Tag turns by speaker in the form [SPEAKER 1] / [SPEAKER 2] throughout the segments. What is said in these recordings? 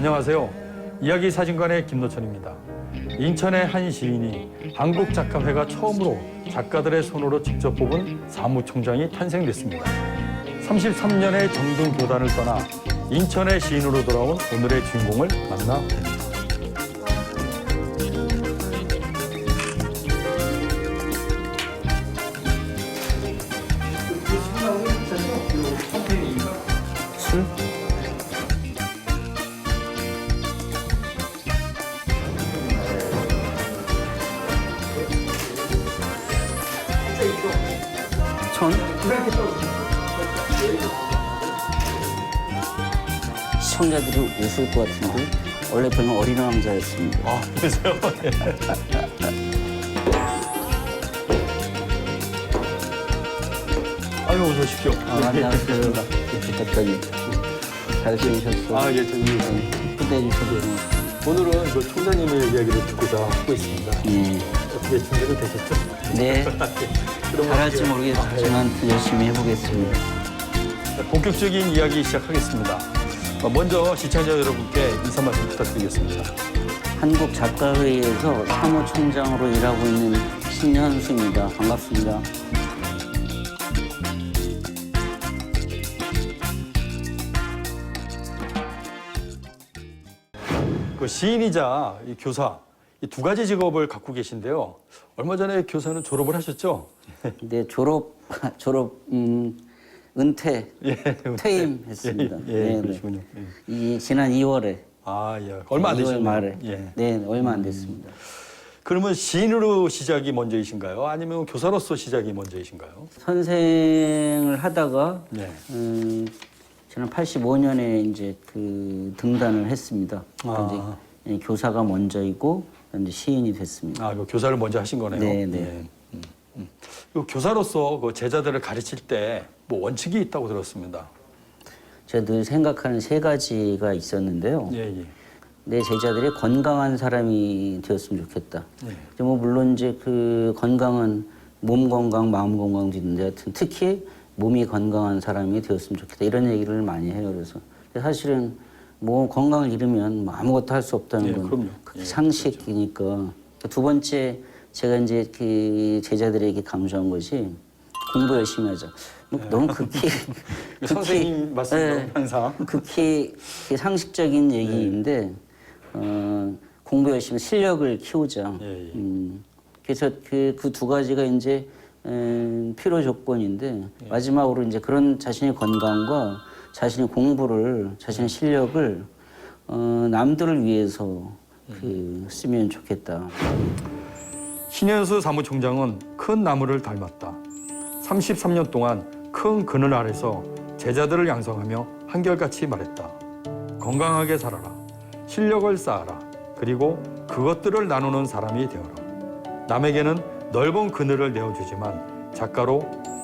[SPEAKER 1] 안녕하세요. 이야기 사진관의 김노천입니다. 인천의 한 시인이 한국작가회가 처음으로 작가들의 손으로 직접 뽑은 사무총장이 탄생됐습니다. 33년의 정든 교단을 떠나 인천의 시인으로 돌아온 오늘의 주인공을 만나봅니다.
[SPEAKER 2] 술? 천? 시청자들이 웃을 것 같은데 원래 별명 어린 왕자였습니다.
[SPEAKER 1] 아, 그러세요? 아유, 어서 오십시오.
[SPEAKER 2] 안녕하세요. 부탁드립니다. 잘 지내셨어요?
[SPEAKER 1] 아, 예, 저기
[SPEAKER 2] 초대해 주셔서.
[SPEAKER 1] 오늘은 그 총장님의 이야기를 듣고자 하고 있습니다.
[SPEAKER 2] 예.
[SPEAKER 1] 어떻게 준비는 되셨죠?
[SPEAKER 2] 네. 잘할지 모르겠지만 열심히 해보겠습니다.
[SPEAKER 1] 본격적인 이야기 시작하겠습니다. 먼저 시청자 여러분께 인사 말씀 부탁드리겠습니다.
[SPEAKER 2] 한국작가회에서 사무총장으로 일하고 있는 신현수입니다. 반갑습니다.
[SPEAKER 1] 그 시인이자 이 교사 이 두 가지 직업을 갖고 계신데요. 얼마 전에 교사는 졸업을 하셨죠?
[SPEAKER 2] 네, 은퇴,
[SPEAKER 1] 예,
[SPEAKER 2] 퇴임했습니다.
[SPEAKER 1] 예,
[SPEAKER 2] 네,
[SPEAKER 1] 그러시군요.
[SPEAKER 2] 이 지난 2월에.
[SPEAKER 1] 아, 예. 얼마 안
[SPEAKER 2] 2월
[SPEAKER 1] 되셨네요.
[SPEAKER 2] 말에.
[SPEAKER 1] 예.
[SPEAKER 2] 네, 얼마 안 됐습니다.
[SPEAKER 1] 그러면 시인으로 시작이 먼저이신가요? 아니면 교사로서 시작이 먼저이신가요?
[SPEAKER 2] 선생을 하다가
[SPEAKER 1] 네.
[SPEAKER 2] 저는 85년에 이제 그 등단을 했습니다.
[SPEAKER 1] 아.
[SPEAKER 2] 이제 교사가 먼저이고 이제 시인이 됐습니다.
[SPEAKER 1] 아, 그 교사를 먼저 하신 거네요.
[SPEAKER 2] 네, 네.
[SPEAKER 1] 그 교사로서 그 제자들을 가르칠 때 뭐 원칙이 있다고 들었습니다.
[SPEAKER 2] 제가 늘 생각하는 세 가지가 있었는데요.
[SPEAKER 1] 예, 예.
[SPEAKER 2] 내 제자들이 건강한 사람이 되었으면 좋겠다.
[SPEAKER 1] 예.
[SPEAKER 2] 뭐 물론 이제 그 건강은 몸 건강, 마음 건강도 있는데 하여튼 특히 몸이 건강한 사람이 되었으면 좋겠다. 이런 얘기를 많이 해요. 그래서 사실은 뭐 건강을 잃으면 뭐 아무것도 할 수 없다는
[SPEAKER 1] 예,
[SPEAKER 2] 건
[SPEAKER 1] 그럼요.
[SPEAKER 2] 그게
[SPEAKER 1] 예,
[SPEAKER 2] 상식이니까. 두 번째 제가 이제 그 제자들에게 강조한 것이 공부 열심히 하자. 뭐 너무 극히
[SPEAKER 1] 선생님 말씀도 항상
[SPEAKER 2] 극히 상식적인 얘기인데 공부 열심히 실력을 키우자.
[SPEAKER 1] 예, 예.
[SPEAKER 2] 그래서 그 두 가지가 이제 필요 조건인데 마지막으로 이제 그런 자신의 건강과 자신의 공부를 자신의 실력을 남들을 위해서 그 쓰면 좋겠다.
[SPEAKER 1] 신현수 사무총장은 큰 나무를 닮았다. 33년 동안 큰 그늘 아래서 제자들을 양성하며 한결같이 말했다. 건강하게 살아라. 실력을 쌓아라. 그리고 그것들을 나누는 사람이 되어라. 남에게는 넓은 그늘을 내어주지만 작가로,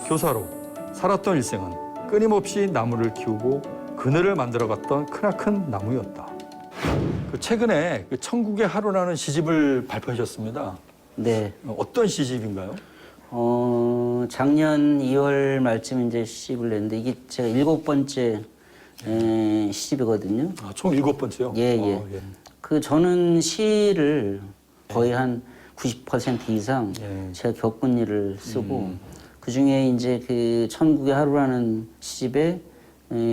[SPEAKER 1] 교사로 살았던 일생은 끊임없이 나무를 키우고 그늘을 만들어갔던 크나큰 나무였다. 최근에 그 천국의 하루라는 시집을 발표하셨습니다.
[SPEAKER 2] 네.
[SPEAKER 1] 어떤 시집인가요?
[SPEAKER 2] 작년 2월 말쯤 이제 시집을 냈는데 이게 제가 7번째 시집이거든요.
[SPEAKER 1] 아, 총 7번째요?
[SPEAKER 2] 예, 예. 그 저는 시를 거의 한 90% 이상
[SPEAKER 1] 예.
[SPEAKER 2] 제가 겪은 일을 쓰고 그 중에 이제 그 천국의 하루라는 시집에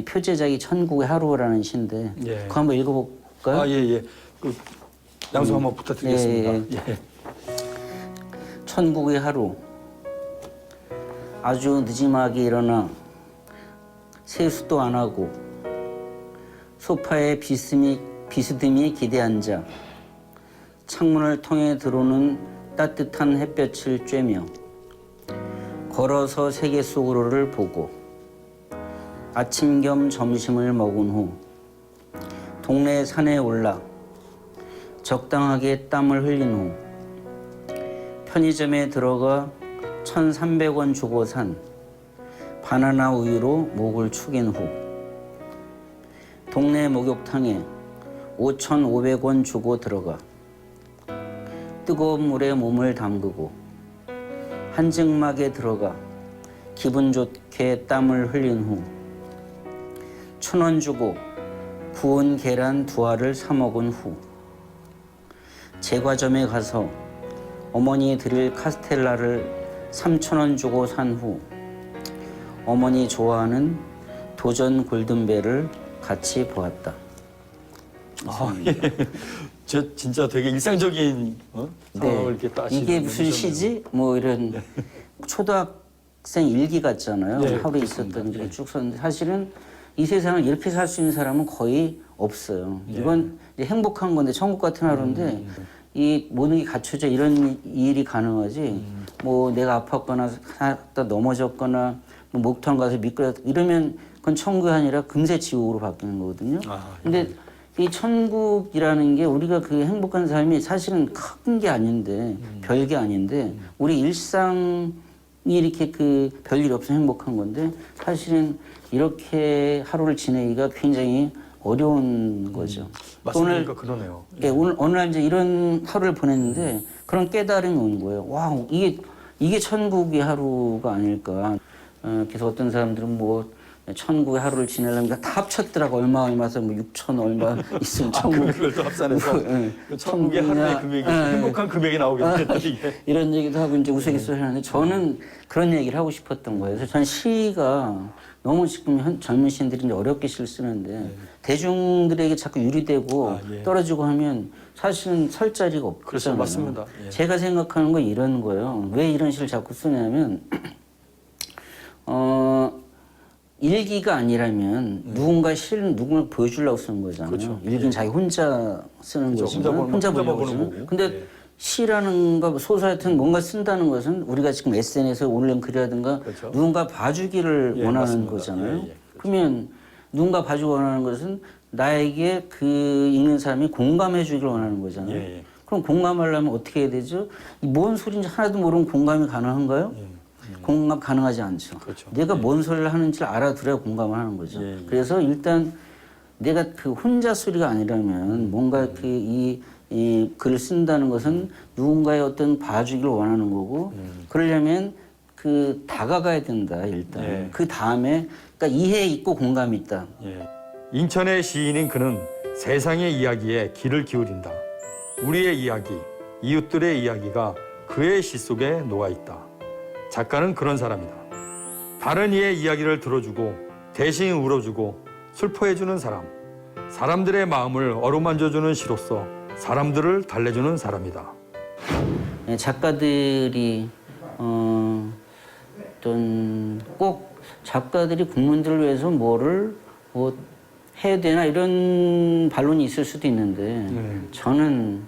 [SPEAKER 2] 표제작이 천국의 하루라는 시인데
[SPEAKER 1] 예.
[SPEAKER 2] 그거 한번 읽어볼까요?
[SPEAKER 1] 아, 예, 예. 그 양성 한번 부탁드리겠습니다. 예.
[SPEAKER 2] 천국의 하루. 아주 늦지막이 일어나 세수도 안 하고 소파에 비스듬히 기대 앉아 창문을 통해 들어오는 따뜻한 햇볕을 쬐며 걸어서 세계 속으로를 보고 아침 겸 점심을 먹은 후 동네 산에 올라 적당하게 땀을 흘린 후 편의점에 들어가 1,300원 주고 산 바나나 우유로 목을 축인 후 동네 목욕탕에 5,500원 주고 들어가 뜨거운 물에 몸을 담그고 한증막에 들어가 기분 좋게 땀을 흘린 후 1,000원 주고 구운 계란 2알을 사 먹은 후 제과점에 가서 어머니 드릴 카스텔라를 3,000원 주고 산 후 어머니 좋아하는 도전 골든벨을 같이 보았다.
[SPEAKER 1] 아, 예. 저 진짜 되게 일상적인 상황을 이렇게 따시는
[SPEAKER 2] 이게 무슨 시지? 뭐 이런 초등학생 일기 같잖아요.
[SPEAKER 1] 네,
[SPEAKER 2] 하루에
[SPEAKER 1] 그렇습니다.
[SPEAKER 2] 있었던 게 쭉 썼는데 사실은 이 세상을 이렇게 살 수 있는 사람은 거의 없어요. 이건 이제 행복한 건데 천국 같은 하루인데 이 모든 게 갖춰져 이런 일이 가능하지. 뭐 내가 아팠거나 하다 넘어졌거나 뭐 목탕 가서 미끄러 이러면 그건 천국이 아니라 금세 지옥으로 바뀌는 거거든요. 근데 이 천국이라는 게 우리가 그 행복한 삶이 사실은 큰 게 아닌데 별게 아닌데 우리 일상이 이렇게 그 별일 없으면 행복한 건데 사실은 이렇게 하루를 지내기가 굉장히 어려운 거죠.
[SPEAKER 1] 맞습니까? 그러네요.
[SPEAKER 2] 예, 오늘 어느 날 이제 이런 하루를 보냈는데 그런 깨달음이 온 거예요. 와, 이게 천국의 하루가 아닐까. 그래서 어떤 사람들은 뭐 천국의 하루를 지내려면 다 합쳤더라고. 얼마 해서 뭐 6천 얼마 있으면 천국.
[SPEAKER 1] 그걸 또 합산해서 그 천국의 하루의 금액이 행복한 금액이 나오겠네. 이게.
[SPEAKER 2] 이런 얘기도 하고 이제 우스갯소리 하는데 저는 그런 얘기를 하고 싶었던 거예요. 그래서 전 시가 너무 지금 젊은 시인들이 이제 어렵게 시를 쓰는데 대중들에게 자꾸 유리되고 떨어지고 하면 사실은 설 자리가 없잖아요.
[SPEAKER 1] 그렇죠, 맞습니다. 예.
[SPEAKER 2] 제가 생각하는 건 이런 거예요. 왜 이런 시를 자꾸 쓰냐면 일기가 아니라면 누군가 시를 누군가 보여주려고 쓰는 거잖아요.
[SPEAKER 1] 그렇죠.
[SPEAKER 2] 일기는 자기 혼자 쓰는
[SPEAKER 1] 그렇죠.
[SPEAKER 2] 거지만
[SPEAKER 1] 혼자
[SPEAKER 2] 보려고
[SPEAKER 1] 보는
[SPEAKER 2] 쓰는
[SPEAKER 1] 거고.
[SPEAKER 2] 근데
[SPEAKER 1] 예.
[SPEAKER 2] 시라는 거 소설 같은 뭔가 쓴다는 것은 우리가 지금 SNS에 올린 글이라든가
[SPEAKER 1] 그렇죠.
[SPEAKER 2] 누군가 봐주기를
[SPEAKER 1] 예,
[SPEAKER 2] 원하는
[SPEAKER 1] 맞습니다.
[SPEAKER 2] 거잖아요.
[SPEAKER 1] 예, 예, 그렇죠.
[SPEAKER 2] 그러면 누군가 봐주기 원하는 것은 나에게 그 읽는 사람이 공감해 주기를 원하는 거잖아요.
[SPEAKER 1] 예, 예.
[SPEAKER 2] 그럼 공감하려면 어떻게 해야 되죠? 뭔 소리인지 하나도 모르면 공감이 가능한가요? 공감 가능하지 않죠.
[SPEAKER 1] 그렇죠.
[SPEAKER 2] 내가 뭔 소리를 하는지 알아들어야 공감을 하는 거죠.
[SPEAKER 1] 예, 예.
[SPEAKER 2] 그래서 일단 내가 그 혼자 소리가 아니라면 뭔가 이 글을 쓴다는 것은 누군가의 어떤 봐주기를 원하는 거고 그러려면 그 다가가야 된다 일단.
[SPEAKER 1] 예.
[SPEAKER 2] 그 다음에 그러니까 이해 있고 공감이 있다.
[SPEAKER 1] 예. 인천의 시인인 그는 세상의 이야기에 귀를 기울인다. 우리의 이야기, 이웃들의 이야기가 그의 시 속에 녹아 있다. 작가는 그런 사람이다. 다른 이의 이야기를 들어주고 대신 울어주고 슬퍼해주는 사람. 사람들의 마음을 어루만져주는 시로서 사람들을 달래주는 사람이다.
[SPEAKER 2] 예, 작가들이 어떤 꼭 작가들이 국민들을 위해서 뭐를 뭐 해야 되나 이런 반론이 있을 수도 있는데 저는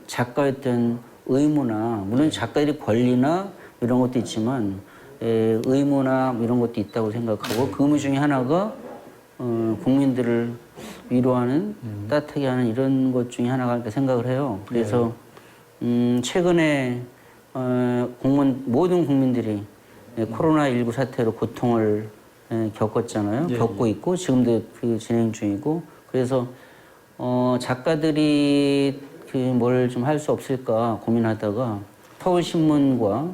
[SPEAKER 2] 작가의 어떤 의무나 물론 작가들이 권리나 이런 것도 있지만 의무나 이런 것도 있다고 생각하고 그 의무 중에 하나가 국민들을 위로하는 따뜻하게 하는 이런 것 중에 하나가 이렇게 생각을 해요. 그래서 최근에 모든 국민들이 코로나19 사태로 고통을 겪었잖아요. 겪고 있고 지금도 그 진행 중이고 그래서 작가들이 그 뭘 좀 할 수 없을까 고민하다가 서울신문과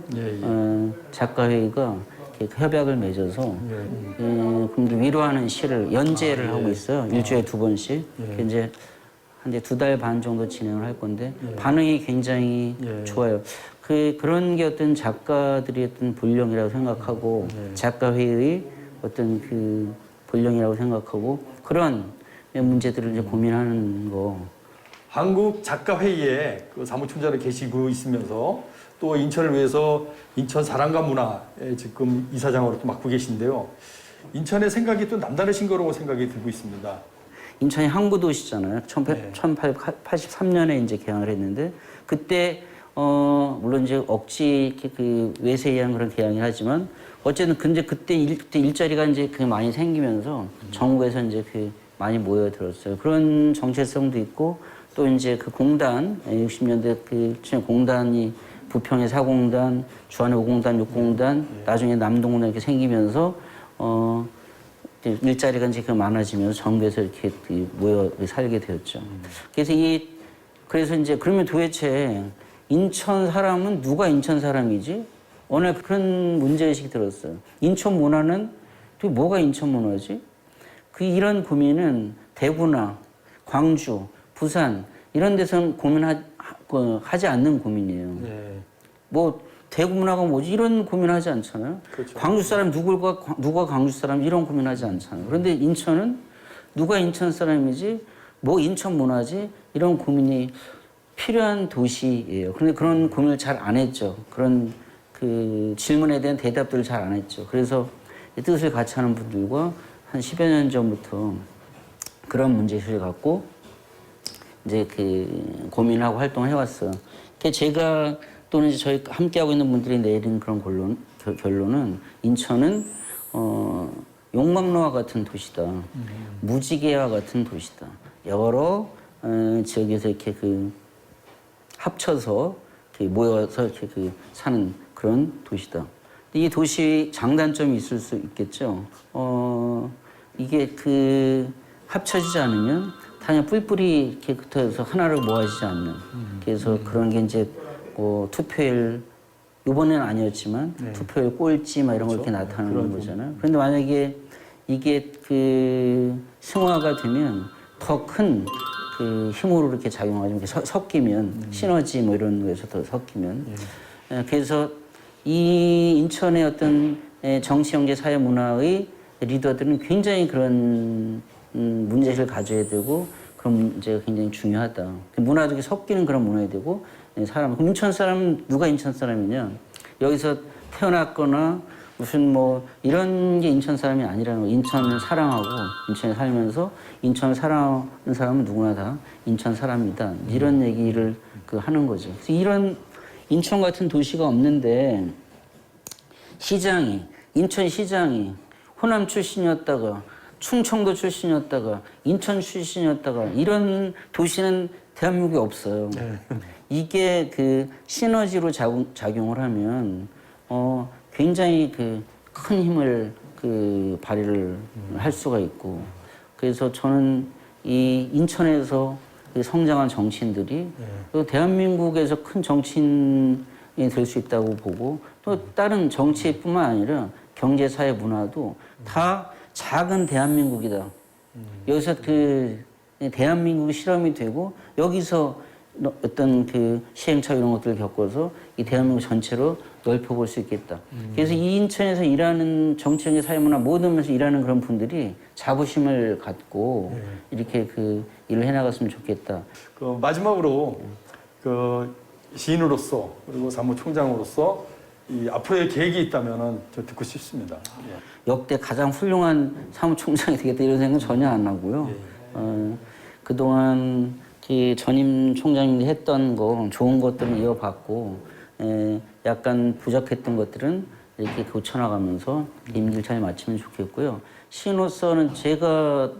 [SPEAKER 2] 작가회의가 이렇게 협약을 맺어서 국민들 위로하는 시를 연재를 하고 있어요. 일주일에 2번씩. 이제 한 2달 반 정도 진행을 할 건데 반응이 굉장히 좋아요. 그런 게 어떤 작가들의 어떤 본령이라고 생각하고 작가회의의 어떤 그 본령이라고 생각하고 그런 문제들을 이제 고민하는 거.
[SPEAKER 1] 한국 작가회의에 그 사무총장으로 계시고 있으면서 또 인천을 위해서 인천 사랑과 문화에 지금 이사장으로 또 맡고 계신데요. 인천의 생각이 또 남다르신 거라고 생각이 들고 있습니다.
[SPEAKER 2] 인천이 항구도시잖아요. 1883년에 이제 개항을 했는데 그때 물론 이제 억지 이렇게 그 외세에 의한 그런 개항이 하지만 어쨌든 근데 그때 일자리가 이제 그 많이 생기면서 전국에서 이제 그 많이 모여들었어요. 그런 정체성도 있고 또 이제 그 공단 60년대 그 공단이 부평의 4공단, 주안의 5공단, 6공단, 나중에 남동공단 이렇게 생기면서 일자리가 이제 많아지면서 전국에서 이렇게 모여 살게 되었죠. 그래서 이제 그러면 도대체 인천 사람은 누가 인천 사람이지? 오늘 그런 문제의식이 들었어요. 인천 문화는 또 뭐가 인천 문화지? 그 이런 고민은 대구나 광주, 부산 이런 데서는 하지 않는 고민이에요.
[SPEAKER 1] 예.
[SPEAKER 2] 뭐 대구 문화가 뭐지 이런 고민하지 않잖아요.
[SPEAKER 1] 그렇죠.
[SPEAKER 2] 광주 사람 누가 광주 사람 이런 고민하지 않잖아요. 그런데 인천은 누가 인천 사람이지 뭐 인천 문화지 이런 고민이 필요한 도시예요. 그런데 그런 고민을 잘 안 했죠. 그런 그 질문에 대한 대답들을 잘 안 했죠. 그래서 이 뜻을 같이 하는 분들과 한 10여 년 전부터 그런 문제의식을 갖고 이제 그 고민하고 활동을 해왔어요. 제가 또는 이제 저희 함께하고 있는 분들이 내린 그런 결론은 인천은 용광로와 같은 도시다. 무지개와 같은 도시다. 여러 지역에서 이렇게 그 합쳐서 이렇게 모여서 이렇게 그 사는 그런 도시다. 이 도시 장단점이 있을 수 있겠죠. 이게 그 합쳐지지 않으면 당연히 뿔뿔이 이렇게 흩어져서 하나로 모아지지 않는. 그래서 그런 게 이제 뭐 투표율 이번에는 아니었지만
[SPEAKER 1] 네.
[SPEAKER 2] 투표율 꼴찌 막 이런 거
[SPEAKER 1] 그렇죠.
[SPEAKER 2] 이렇게 나타나는
[SPEAKER 1] 그런
[SPEAKER 2] 거잖아요. 그런데 만약에 이게 그 승화가 되면 더 큰 그 힘으로 이렇게 작용하죠. 이렇게 섞이면 시너지 뭐 이런 거에서 더 섞이면. 그래서 이 인천의 어떤 정치, 경제, 사회, 문화의 리더들은 굉장히 그런 문제를 가져야 되고 그런 문제가 굉장히 중요하다. 문화적이 섞이는 그런 문화야 되고 사람. 그럼 인천 사람 누가 인천 사람이냐? 여기서 태어났거나 무슨 뭐 이런 게 인천 사람이 아니라는 거. 인천을 사랑하고 인천에 살면서 인천을 사랑하는 사람은 누구나 다 인천 사람이다. 이런 얘기를 그 하는 거죠. 그래서 이런 인천 같은 도시가 없는데 인천 시장이 호남 출신이었다가 충청도 출신이었다가 인천 출신이었다가 이런 도시는 대한민국에 없어요. 이게 그 시너지로 작용을 하면 굉장히 그 큰 힘을 그 발휘를 할 수가 있고 그래서 저는 이 인천에서 성장한 정치인들이 또 대한민국에서 큰 정치인이 될 수 있다고 보고 또 다른 정치뿐만 아니라 경제, 사회, 문화도 다 작은 대한민국이다. 여기서 그 대한민국이 실험이 되고 여기서 어떤 그 시행착오 이런 것들을 겪어서 이 대한민국 전체로 넓혀볼 수 있겠다. 그래서 이 인천에서 일하는 정치적인 사회문화 모든 면에서 일하는 그런 분들이 자부심을 갖고 이렇게 그 일을 해나갔으면 좋겠다.
[SPEAKER 1] 그 마지막으로 그 시인으로서 그리고 사무총장으로서 이 앞으로의 계획이 있다면은 저 듣고 싶습니다.
[SPEAKER 2] 역대 가장 훌륭한 사무총장이 되겠다 이런 생각은 전혀 안 하고요. 그동안 그 전임 총장님이 했던 거 좋은 것들은 이어받고 약간 부족했던 것들은 이렇게 고쳐나가면서 임기를 잘 마치면 좋겠고요. 시인으로서는 제가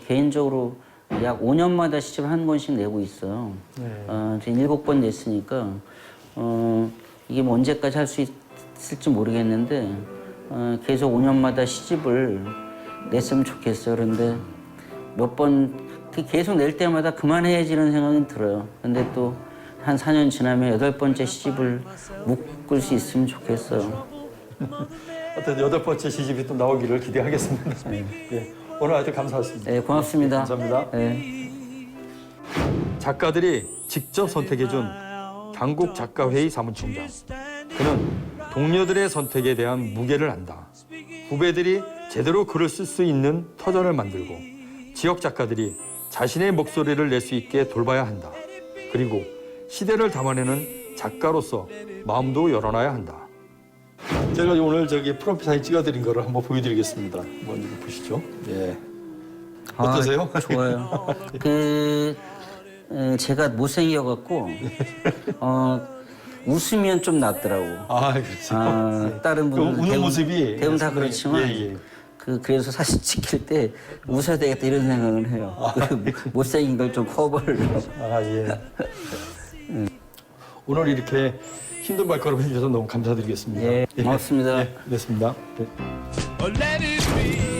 [SPEAKER 2] 개인적으로 약 5년마다 시집을 한 권씩 내고 있어요. 지금 7권 냈으니까 이게 뭐 언제까지 할 수 있을지 모르겠는데 계속 5년마다 시집을 냈으면 좋겠어요. 그런데 몇 번 계속 낼 때마다 그만해야지 이런 생각이 들어요. 근데 또 한 4년 지나면 8번째 시집을 묶을 수 있으면 좋겠어요.
[SPEAKER 1] 어떤 8번째 시집이 또 나오기를 기대하겠습니다. 예, 오늘 하여튼 감사했습니다.
[SPEAKER 2] 네, 고맙습니다.
[SPEAKER 1] 감사합니다.
[SPEAKER 2] 네.
[SPEAKER 1] 작가들이 직접 선택해준 당국 작가회의 사무총장. 그는 동료들의 선택에 대한 무게를 안다. 후배들이 제대로 글을 쓸 수 있는 터전을 만들고 지역 작가들이 자신의 목소리를 낼 수 있게 돌봐야 한다. 그리고 시대를 담아내는 작가로서 마음도 열어놔야 한다. 제가 오늘 저기 프로필 사진 찍어드린 거를 한번 보여드리겠습니다. 먼저 보시죠. 예. 어떠세요?
[SPEAKER 2] 좋아요. 제가 못생겨갖고 웃으면 좀 낫더라고.
[SPEAKER 1] 그렇죠.
[SPEAKER 2] 다른 분들
[SPEAKER 1] 우는 모습이
[SPEAKER 2] 대부분 다 그렇지만
[SPEAKER 1] 예.
[SPEAKER 2] 그래서 사진 찍힐 때 웃어야 되겠다 이런 생각을 해요. 못생긴 걸 좀 커버하려고.
[SPEAKER 1] 예. 오늘 이렇게 힘든 발걸음 해주셔서 너무 감사드리겠습니다.
[SPEAKER 2] 예, 고맙습니다.
[SPEAKER 1] 네, 됐습니다. 네.
[SPEAKER 3] Let it be.